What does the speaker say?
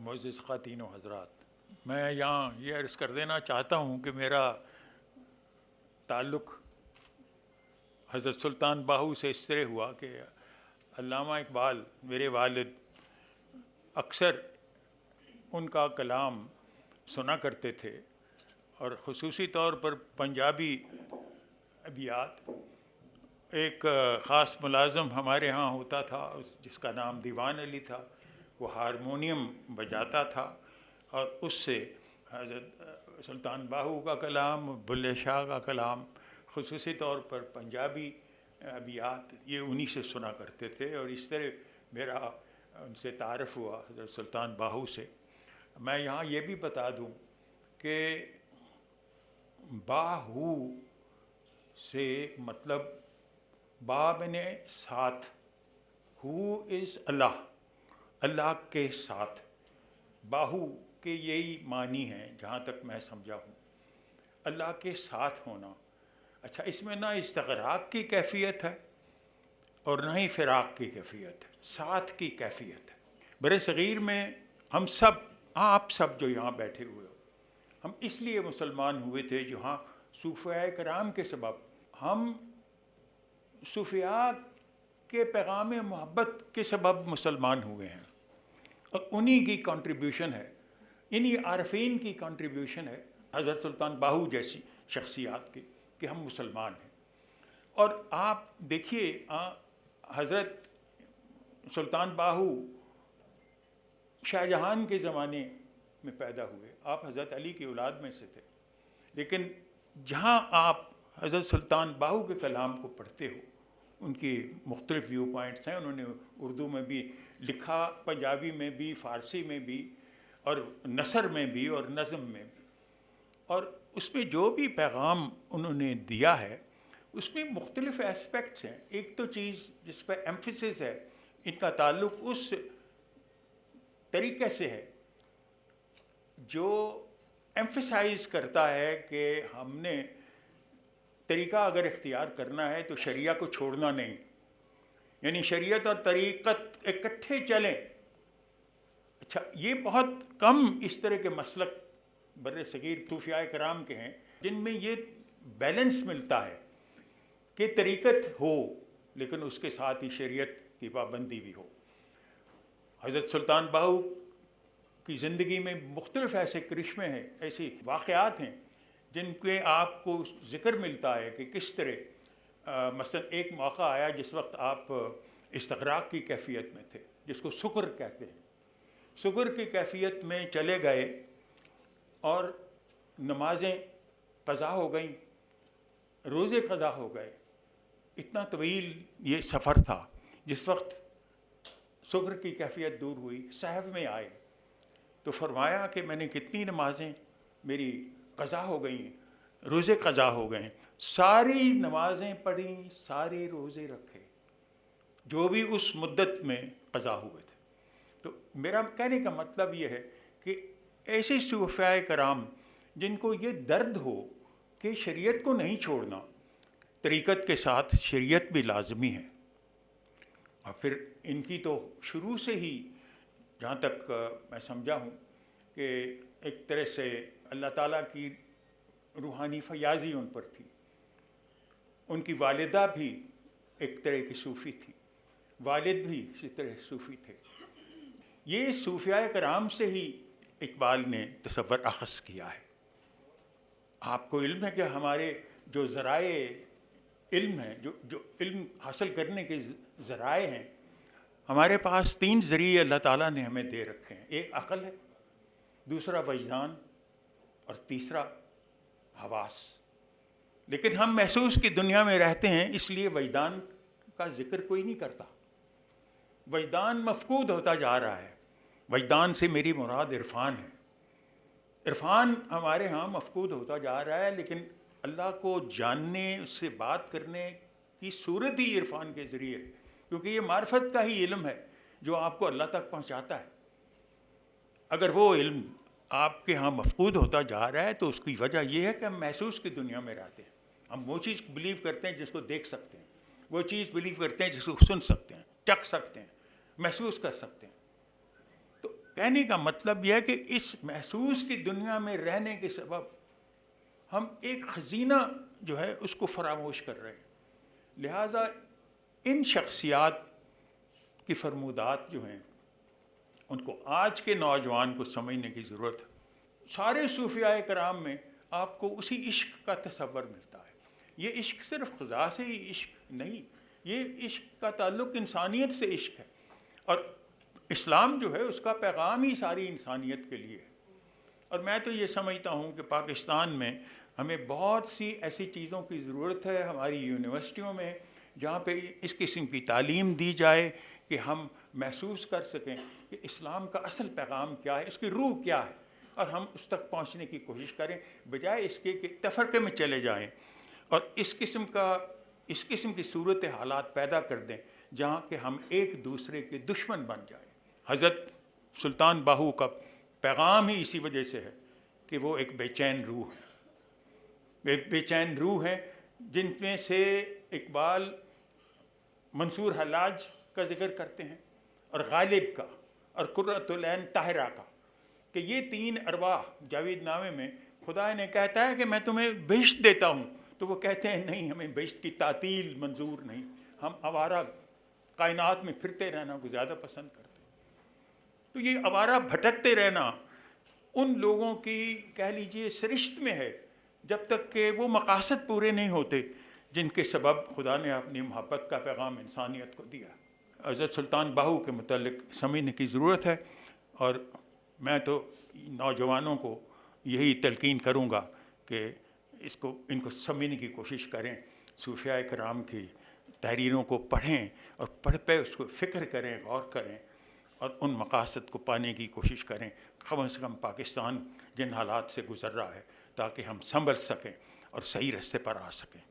معزز خواتین و حضرات، میں یہاں یہ عرض کر دینا چاہتا ہوں کہ میرا تعلق حضرت سلطان باہو سے اس طرح ہوا کہ علامہ اقبال میرے والد اکثر ان کا کلام سنا کرتے تھے، اور خصوصی طور پر پنجابی ابیات۔ ایک خاص ملازم ہمارے ہاں ہوتا تھا جس کا نام دیوان علی تھا، وہ ہارمونیم بجاتا تھا، اور اس سے حضرت سلطان باہو کا کلام، بلے شاہ کا کلام، خصوصی طور پر پنجابی ابیات، یہ انہی سے سنا کرتے تھے، اور اس طرح میرا ان سے تعارف ہوا حضرت سلطان باہو سے۔ میں یہاں یہ بھی بتا دوں کہ باہو سے مطلب با میں ساتھ، ہو از اللہ، اللہ کے ساتھ، باہو کے یہی معنی ہیں جہاں تک میں سمجھا ہوں، اللہ کے ساتھ ہونا۔ اچھا، اس میں نہ استغراق کی کیفیت ہے اور نہ ہی فراق کی کیفیت ہے، ساتھ کی کیفیت ہے۔ برِ صغیر میں ہم سب، آپ سب جو یہاں بیٹھے ہوئے ہو، ہم اس لیے مسلمان ہوئے تھے جہاں صوفیاء کرام کے سبب ہم صوفیاء کے پیغام محبت کے سبب مسلمان ہوئے ہیں، اور انہی کی کنٹریبیوشن ہے، انہی عارفین کی کنٹریبیوشن ہے حضرت سلطان باہو جیسی شخصیات کی کہ ہم مسلمان ہیں۔ اور آپ دیکھیے، حضرت سلطان باہو شاہ جہان کے زمانے میں پیدا ہوئے، آپ حضرت علی کی اولاد میں سے تھے، لیکن جہاں آپ حضرت سلطان باہو کے کلام کو پڑھتے ہو، ان کی مختلف ویو پوائنٹس ہیں، انہوں نے اردو میں بھی لکھا، پنجابی میں بھی، فارسی میں بھی، اور نثر میں بھی، اور نظم میں بھی، اور اس میں جو بھی پیغام انہوں نے دیا ہے اس میں مختلف ایسپیکٹس ہیں۔ ایک تو چیز جس پہ ایمفیسس ہے، ان کا تعلق اس طریقے سے ہے جو ایمفیسائز کرتا ہے کہ ہم نے طریقہ اگر اختیار کرنا ہے تو شریعہ کو چھوڑنا نہیں، یعنی شریعت اور طریقت اکٹھے چلیں۔ اچھا، یہ بہت کم اس طرح کے مسلک بر صغیر صوفیاء کرام کے ہیں جن میں یہ بیلنس ملتا ہے کہ طریقت ہو لیکن اس کے ساتھ ہی شریعت کی پابندی بھی ہو۔ حضرت سلطان باہو کی زندگی میں مختلف ایسے کرشمے ہیں، ایسی واقعات ہیں جن کے آپ کو ذکر ملتا ہے کہ کس طرح مثلا ایک موقع آیا جس وقت آپ استغراق کی کیفیت میں تھے، جس کو سکر کہتے ہیں۔ سکر کی کیفیت میں چلے گئے اور نمازیں قضا ہو گئیں، روزے قضا ہو گئے، اتنا طویل یہ سفر تھا۔ جس وقت سکر کی کیفیت دور ہوئی، صحف میں آئے تو فرمایا کہ میں نے کتنی نمازیں میری قضا ہو گئی ہیں، روزے قضا ہو گئے ہیں، ساری نمازیں پڑھیں، سارے روزے رکھے جو بھی اس مدت میں قضا ہوئے تھے۔ تو میرا کہنے کا مطلب یہ ہے کہ ایسے صوفیاء کرام جن کو یہ درد ہو کہ شریعت کو نہیں چھوڑنا، طریقت کے ساتھ شریعت بھی لازمی ہے، اور پھر ان کی تو شروع سے ہی جہاں تک میں سمجھا ہوں کہ ایک طرح سے اللہ تعالیٰ کی روحانی فیاضی ان پر تھی۔ ان کی والدہ بھی ایک طرح کی صوفی تھی، والد بھی اسی طرح صوفی تھے۔ یہ صوفیاء کرام سے ہی اقبال نے تصور اخذ کیا ہے۔ آپ کو علم ہے کہ ہمارے جو ذرائع علم ہیں، جو علم حاصل کرنے کے ذرائع ہیں، ہمارے پاس 3 ذریعے اللہ تعالیٰ نے ہمیں دے رکھے ہیں۔ ایک عقل ہے، دوسرا وجدان، اور تیسرا حواس۔ لیکن ہم محسوس کی دنیا میں رہتے ہیں، اس لیے وجدان کا ذکر کوئی نہیں کرتا۔ وجدان مفقود ہوتا جا رہا ہے۔ وجدان سے میری مراد عرفان ہے۔ عرفان ہمارے ہاں مفقود ہوتا جا رہا ہے، لیکن اللہ کو جاننے، اس سے بات کرنے کی صورت ہی عرفان کے ذریعے ہے، کیونکہ یہ معرفت کا ہی علم ہے جو آپ کو اللہ تک پہنچاتا ہے۔ اگر وہ علم آپ کے ہاں مفقود ہوتا جا رہا ہے تو اس کی وجہ یہ ہے کہ ہم محسوس کی دنیا میں رہتے ہیں۔ ہم وہ چیز بلیو کرتے ہیں جس کو دیکھ سکتے ہیں، وہ چیز بلیو کرتے ہیں جس کو سن سکتے ہیں، چکھ سکتے ہیں، محسوس کر سکتے ہیں۔ تو کہنے کا مطلب یہ ہے کہ اس محسوس کی دنیا میں رہنے کے سبب ہم ایک خزینہ جو ہے اس کو فراموش کر رہے ہیں. لہٰذا ان شخصیات کی فرمودات جو ہیں ان کو آج کے نوجوان کو سمجھنے کی ضرورت ہے. سارے صوفیاء کرام میں آپ کو اسی عشق کا تصور ملتا ہے. یہ عشق صرف خدا سے ہی عشق نہیں، یہ عشق کا تعلق انسانیت سے عشق ہے، اور اسلام جو ہے اس کا پیغام ہی ساری انسانیت کے لیے ہے. اور میں تو یہ سمجھتا ہوں کہ پاکستان میں ہمیں بہت سی ایسی چیزوں کی ضرورت ہے ہماری یونیورسٹیوں میں جہاں پہ اس قسم کی تعلیم دی جائے کہ ہم محسوس کر سکیں کہ اسلام کا اصل پیغام کیا ہے، اس کی روح کیا ہے، اور ہم اس تک پہنچنے کی کوشش کریں بجائے اس کے کہ تفرقے میں چلے جائیں اور اس قسم کی صورت حالات پیدا کر دیں جہاں کہ ہم ایک دوسرے کے دشمن بن جائیں. حضرت سلطان باہو کا پیغام ہی اسی وجہ سے ہے کہ وہ ایک بے چین روح ہے، ایک بے چین روح ہے جن میں سے اقبال منصور حلاج کا ذکر کرتے ہیں اور غالب کا اور قرۃ العین طاہرہ کا، کہ یہ تین ارواح جاوید نامے میں خدا نے کہتا ہے کہ میں تمہیں بہشت دیتا ہوں، تو وہ کہتے ہیں نہیں، ہمیں بہشت کی تعطیل منظور نہیں، ہم آوارہ کائنات میں پھرتے رہنا کو زیادہ پسند کرتے ہیں. تو یہ آوارہ بھٹکتے رہنا ان لوگوں کی کہہ لیجئے سرشت میں ہے جب تک کہ وہ مقاصد پورے نہیں ہوتے جن کے سبب خدا نے اپنی محبت کا پیغام انسانیت کو دیا. حضرت سلطان باہو کے متعلق سمجھنے کی ضرورت ہے، اور میں تو نوجوانوں کو یہی تلقین کروں گا کہ ان کو سمجھنے کی کوشش کریں، صوفیاء کرام کی تحریروں کو پڑھیں اور پڑھ پہ اس کو فکر کریں، غور کریں اور ان مقاصد کو پانے کی کوشش کریں. کم سے کم پاکستان جن حالات سے گزر رہا ہے تاکہ ہم سنبھل سکیں اور صحیح راستے پر آ سکیں.